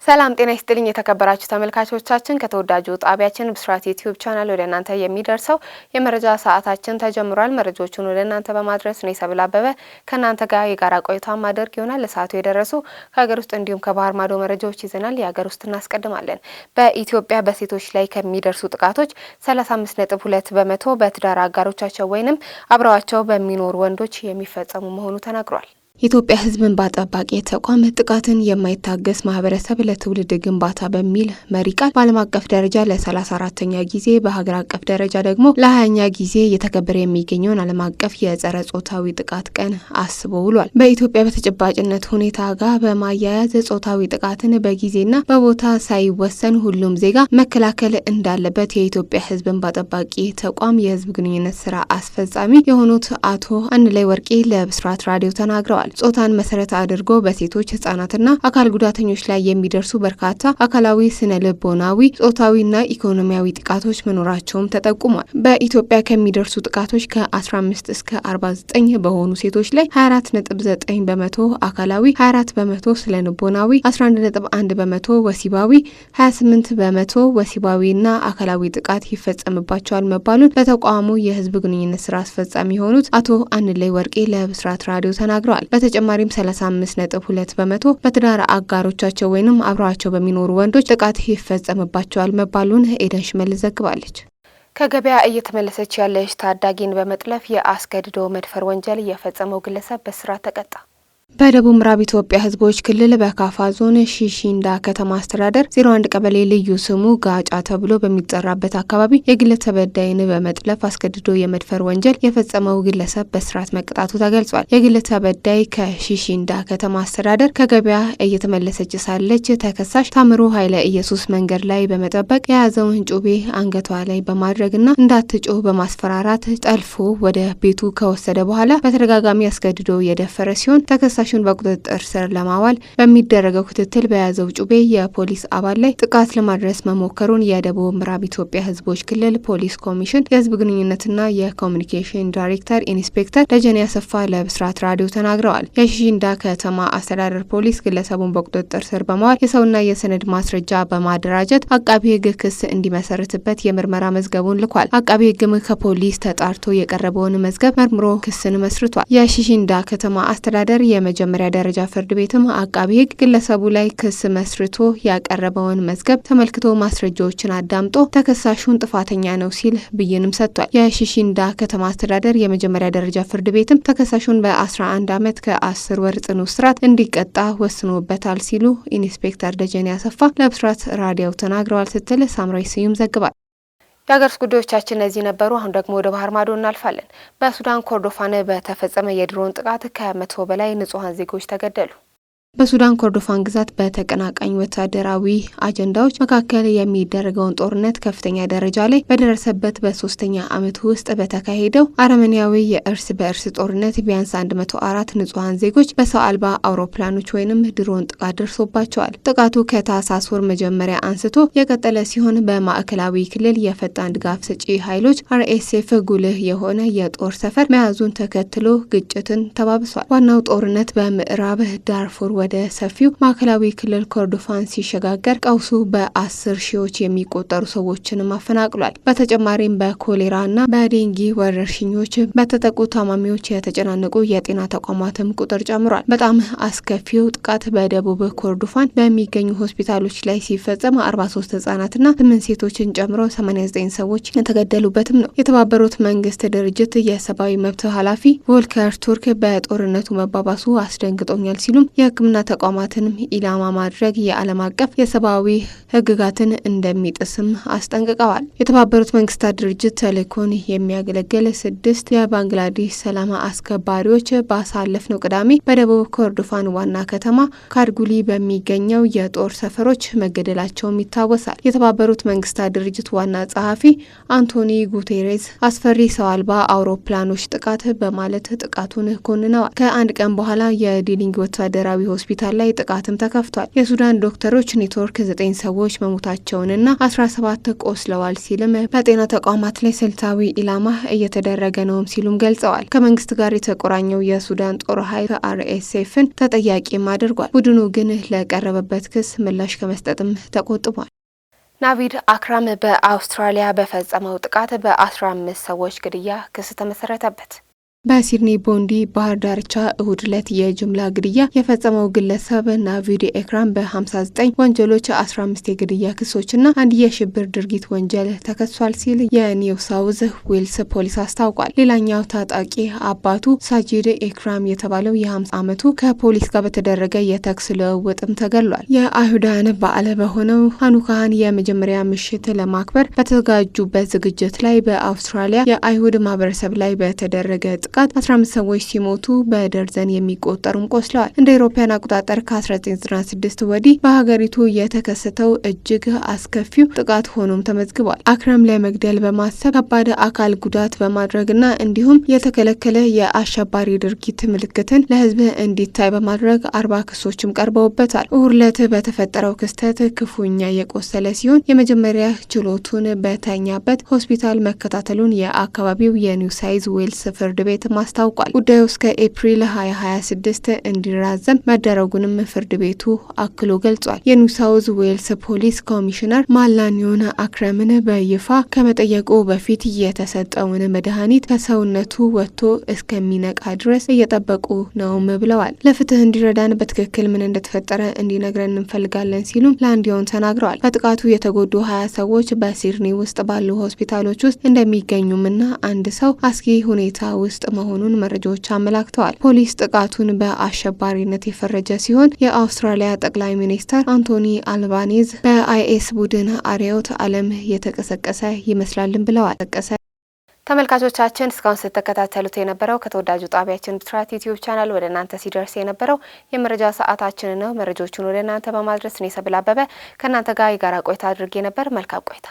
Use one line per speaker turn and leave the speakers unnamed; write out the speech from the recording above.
ሰላም ጤና ይስጥልኝ የተከበራችሁ ተመልካቾቻችን ከተወዳጁ ጣቢያችን ብስራት ዩቲዩብ ቻናል ወደ እናንተ የሚደርሰው የመረጃ ሰዓታችን ተጀምሯል። መረጃዎቹን ወደ እናንተ በማድረስ ነው ሰብል አበበ ከናንተ ጋር የጋራ ቆይታ ማድረግ ይሆናል። ለሰዓቱ የደረሱ ከሀገር ውስጥ እንዲሁም ከባህር ማዶ መረጃዎች ይዘናል። የሀገር ውስጥ እናስቀድማለን። በኢትዮጵያ በሴቶች ላይ ከሚደርሱ ጥቃቶች 35.2% በትዳር አጋሮቻቸው ወይንም አብረዋቸው በሚኖሩ ወንዶች የሚፈጸሙ መሆኑ ተናግሯል። የኢትዮጵያ ሕዝብ እንባ ጠባቂ ተቋም ጥቃትን የማይታገስ ማህበረሰብ ለትውልድ ግንባታ በሚል መሪ ቃል በዓለም አቀፍ ደረጃ ለ34ኛ ጊዜ በሀገር አቀፍ ደረጃ ደግሞ ለ20ኛ ጊዜ እየተከበረ የሚገኘውን ዓለም አቀፍ የጸረ ጾታዊ ጥቃት ቀን አስቦ ውሏል። በኢትዮጵያ በተጨባጭነት ሁኔታ ጋር በማያያዝ ጾታዊ ጥቃትን በጊዜና በቦታ ሳይወሰን ሁሉም ዜጋ መከላከል እንዳለበት የኢትዮጵያ ሕዝብ እንባ ጠባቂ ተቋም የህዝብ ግንኙነት ስራ አስፈጻሚ የሆኑት አቶ አንላይ ወርቄ ለብስራት ራዲዮ ተናግረዋል። ጾታን መሰረት አድርጎ በሴቶች ህጻናትና አካል ጉዳተኞች ላይ የሚደርሱ በርካታ አካላዊ፣ ስነ ልቦናዊ፣ ጾታዊና ኢኮኖሚያዊ ጥቃቶች መኖራቸውም ተጠቁሟል። በኢትዮጵያ ከሚደርሱ ጥቃቶች ከ15 እስከ 49 በሆኑ ሴቶች ላይ 24.9% አካላዊ፣ 24% ስነ ልቦናዊ፣ 11.1% ወሲባዊ፣ 28% ወሲባዊና አካላዊ ጥቃት ይፈጸምባቸዋል መባሉን በተቋሙ የህዝብ ግንኙነት ስራ አስፈጻሚ የሆኑት አቶ አንላይ ወርቄ ለብስራት ራዲዮ ተናግረዋል። በተጨማሪም 35.2% በትዳር አጋሮቻቸው ወይንም አብረዋቸው በሚኖሩ ወንዶች ጥቃት ይፈጸምባቸዋል መባሉን ኤደን ሽመልስ ዘግባለች። ከገበያ እየተመለሰች ያለች ታዳጊን በመጥለፍ የአስገድዶ መድፈር ወንጀል የፈጸመው ግለሰብ በእስራት ተቀጣ። በደቡብ ምዕራብ ኢትዮጵያ ህዝቦች ክልል በካፋ ዞን ሺሺንዳ ከተማ አስተዳደር 01 ቀበሌ ልዩ ስሙ ጋጫ ተብሎ በሚጠራበት አካባቢ የግል ተበዳይን በመጥለፍ አስገድዶ የመድፈር ወንጀል የፈጸመው ግለሰብ በእስራት መቀጣቱ ተገልጿል። የግል ተበዳይ ከሺሺንዳ ከተማ አስተዳደር ከገበያ እየተመለሰች ሳለች ተከሳሽ ታምሩ ኃይለ ኢየሱስ መንገድ ላይ በመጠበቅ የያዘውን ጩቤ አንገቷ ላይ በማድረግና እንዳትጮህ በማስፈራራት ጠልፎ ወደ ቤቱ ከወሰደ በኋላ በተደጋጋሚ አስገድዶ የደፈረ ሲሆን ተከሳሹን በቁጥጥር ስር ለማዋል በሚደረገው ክትትል በያዘው ጩቤ የፖሊስ አባል ላይ ጥቃት ለማድረስ መሞከሩን የደቡብ ምዕራብ ኢትዮጵያ ህዝቦች ክልል ፖሊስ ኮሚሽን የህዝብ ግንኙነትና የኮሚኒኬሽን ዳይሬክተር ኢንስፔክተር ደጀኔ አሰፋ ለብስራት ራዲዮ ተናግረዋል። የሺሺንዳ ከተማ አስተዳደር ፖሊስ ግለሰቡን በቁጥጥር ስር በማዋል የሰውና የሰነድ ማስረጃ በማደራጀት አቃቢ ህግ ክስ እንዲመሰርትበት የምርመራ መዝገቡን ልኳል። አቃቢ ህግም ከፖሊስ ተጣርቶ የቀረበውን መዝገብ መርምሮ ክስን መስርቷል። የሺሺንዳ ከተማ አስተዳደር የመጀመሪያ ደረጃ ፍርድ ቤትም አቃቢ ህግ ግለሰቡ ላይ ክስ መስርቶ ያቀረበውን መዝገብ ተመልክቶ ማስረጃዎችን አዳምጦ ተከሳሹን ጥፋተኛ ነው ሲል ብይንም ሰጥቷል። የሺሺንዳ ከተማ አስተዳደር የመጀመሪያ ደረጃ ፍርድ ቤትም ተከሳሹን በ11 ዓመት ከ10 ወር ጽኑ እስራት እንዲቀጣ ወስኖበታል ሲሉ ኢንስፔክተር ደጀኔ አሰፋ ለብስራት ራዲዮ ተናግረዋል ስትል ሳምራዊ ስዩም ዘግባል። የሀገር ውስጥ ጉዳዮቻችን እነዚህ ነበሩ። አሁን ደግሞ ወደ ባህር ማዶ እናልፋለን። በሱዳን ኮርዶፋን በተፈጸመ የድሮን ጥቃት ከ100 በላይ ንጹሃን ዜጎች ተገደሉ። በሱዳን ኮርዶፋን ግዛት በተቀናቃኝ ወታደራዊ አጀንዳዎች መካከል የሚደረገውን ጦርነት ከፍተኛ ደረጃ ላይ በደረሰበት በሶስተኛ ዓመት ውስጥ በተካሄደው አረመኔያዊ የእርስ በእርስ ጦርነት ቢያንስ 104 ንጹሃን ዜጎች በሰው አልባ አውሮፕላኖች ወይንም ድሮን ጥቃት ደርሶባቸዋል። ጥቃቱ ከታህሳስ ወር መጀመሪያ አንስቶ የቀጠለ ሲሆን በማዕከላዊ ክልል የፈጣን ድጋፍ ሰጪ ኃይሎች RSF ጉልህ የሆነ የጦር ሰፈር መያዙን ተከትሎ ግጭትን ተባብሷል። ዋናው ጦርነት በምዕራብ ዳርፉር ወደ ሰፊው ማዕከላዊ ክልል ኮርዶፋን ሲሸጋገር ቀውሱ በ10 ሺዎች የሚቆጠሩ ሰዎችንም አፈናቅሏል። በተጨማሪም በኮሌራና በዴንጊ ወረርሽኞች በተጠቁ ታማሚዎች የተጨናነቁ የጤና ተቋማትም ቁጥር ጨምሯል። በጣም አስከፊው ጥቃት በደቡብ ኮርዶፋን በሚገኙ ሆስፒታሎች ላይ ሲፈጸም 43 ህጻናትና 8 ሴቶችን ጨምሮ 89 ሰዎች የተገደሉበትም ነው። የተባበሩት መንግስት ድርጅት የሰብአዊ መብት ኃላፊ ቮልከር ቱርክ በጦርነቱ መባባሱ አስደንግጦኛል ሲሉም የህክምና ተቋማትንም ኢላማ ማድረግ የዓለም አቀፍ የሰብአዊ ህግጋትን እንደሚጥስም አስጠንቅቀዋል። የተባበሩት መንግስታት ድርጅት ተልእኮን የሚያገለግል 6 የባንግላዴሽ ሰላም አስከባሪዎች ባሳለፍነው ቅዳሜ በደቡብ ኮርዶፋን ዋና ከተማ ካርጉሊ በሚገኘው የጦር ሰፈሮች መገደላቸውም ይታወሳል። የተባበሩት መንግስታት ድርጅት ዋና ጸሐፊ አንቶኒ ጉቴሬዝ አስፈሪ ሰው አልባ አውሮፕላኖች ጥቃት በማለት ጥቃቱን ኮንነዋል። ከአንድ ቀን በኋላ የዲሊንግ ወታደራዊ ሆስፒታል ላይ ጥቃትም ተከፍቷል። የሱዳን ዶክተሮች ኔትወርክ 9 ሰዎች መሞታቸውንና 17 ቆስለዋል ሲልም በጤና ተቋማት ላይ ስልታዊ ኢላማ እየተደረገ ነውም ሲሉም ገልጸዋል። ከመንግስት ጋር የተቆራኘው የሱዳን ጦር ኃይል RSFን ተጠያቂም አድርጓል። ቡድኑ ግን ለቀረበበት ክስ ምላሽ ከመስጠትም ተቆጥቧል። ናቪድ አክራም በአውስትራሊያ በፈጸመው ጥቃት በ15 ሰዎች ግድያ ክስ ተመሰረተበት። በሲድኒ ቦንዲ ባህር ዳርቻ እሁድ ዕለት የጅምላ ግድያ የፈጸመው ግለሰብ ናቪድ አክራም በ59 ወንጀሎች 15 የግድያ ክሶችና አንድ የሽብር ድርጊት ወንጀል ተከሷል ሲል የኒው ሳውዝ ዌልስ ፖሊስ አስታውቋል። ሌላኛው ታጣቂ አባቱ ሳጂድ አክራም የተባለው የ50 ዓመቱ ከፖሊስ ጋር በተደረገ የተኩስ ልውውጥም ተገድሏል። የአይሁዳን በዓል በሆነው ሃኑካን የመጀመሪያ ምሽት ለማክበር በተዘጋጁበት ዝግጅት ላይ በአውስትራሊያ የአይሁድ ማህበረሰብ ላይ በተደረገ ጥቃት 15 ሰዎች ሲሞቱ በደርዘን የሚቆጠሩም ቆስለዋል። እንደ አውሮፓውያን አቆጣጠር ከ1996 ወዲህ በሀገሪቱ የተከሰተው እጅግ አስከፊው ጥቃት ሆኖም ተመዝግቧል። አክራም ለመግደል በማሰብ ከባድ አካል ጉዳት በማድረግና እንዲሁም የተከለከለ የአሸባሪ ድርጊት ምልክትን ለሕዝብ እንዲታይ በማድረግ 40 ክሶችም ቀርበውበታል። እሁድ ዕለት በተፈጠረው ክስተት ክፉኛ የቆሰለ ሲሆን የመጀመሪያ ችሎቱን በተኛበት ሆስፒታል መከታተሉን የአካባቢው የኒው ሳውዝ ዌልስ ፍርድ ቤት ማስታውቋል። ጉዳዩ እስከ ኤፕሪል 2026 እንዲራዘም መደረጉንም ፍርድ ቤቱ አክሎ ገልጿል። የኒው ሳውዝ ዌልስ ፖሊስ ኮሚሽነር ማላኒዮን አክረምን በይፋ ከመጠየቁ በፊት የተሰጠውን መድኃኒት ከሰውነቱ ወጥቶ እስከሚነቃ ድረስ እየጠበቁ ነውም ብለዋል። ለፍትህ እንዲረዳን በትክክል ምን እንደተፈጠረ እንዲነግረን እንፈልጋለን ሲሉም ላንዲዮን ተናግረዋል። በጥቃቱ የተጎዱ 20 ሰዎች በሲድኒ ውስጥ ባሉ ሆስፒታሎች ውስጥ እንደሚገኙምና አንድ ሰው አስጊ ሁኔታ ውስጥ መሆኑን መረጃዎች አመላክተዋል። ፖሊስ ጥቃቱን በአሸባሪነት የፈረጀ ሲሆን የአውስትራሊያ ጠቅላይ ሚኒስትር አንቶኒ አልባኒዝ በአይኤስ ቡድን አርዮት ዓለም የተቀሰቀሰ ይመስላልን ብለዋል። ተመልካቾቻችን እስካሁን ስትከታተሉት የነበረው ከተወዳጁ ጣቢያችን ብስራት ዩቲዩብ ቻናል ወደ እናንተ ሲደርስ የነበረው የመረጃ ሰዓታችን ነው። መረጃዎቹን ወደ እናንተ በማድረስ እኔ ሰብል አበበ ከእናንተ ጋር የጋራ ቆይታ አድርጌ ነበር። መልካም ቆይታ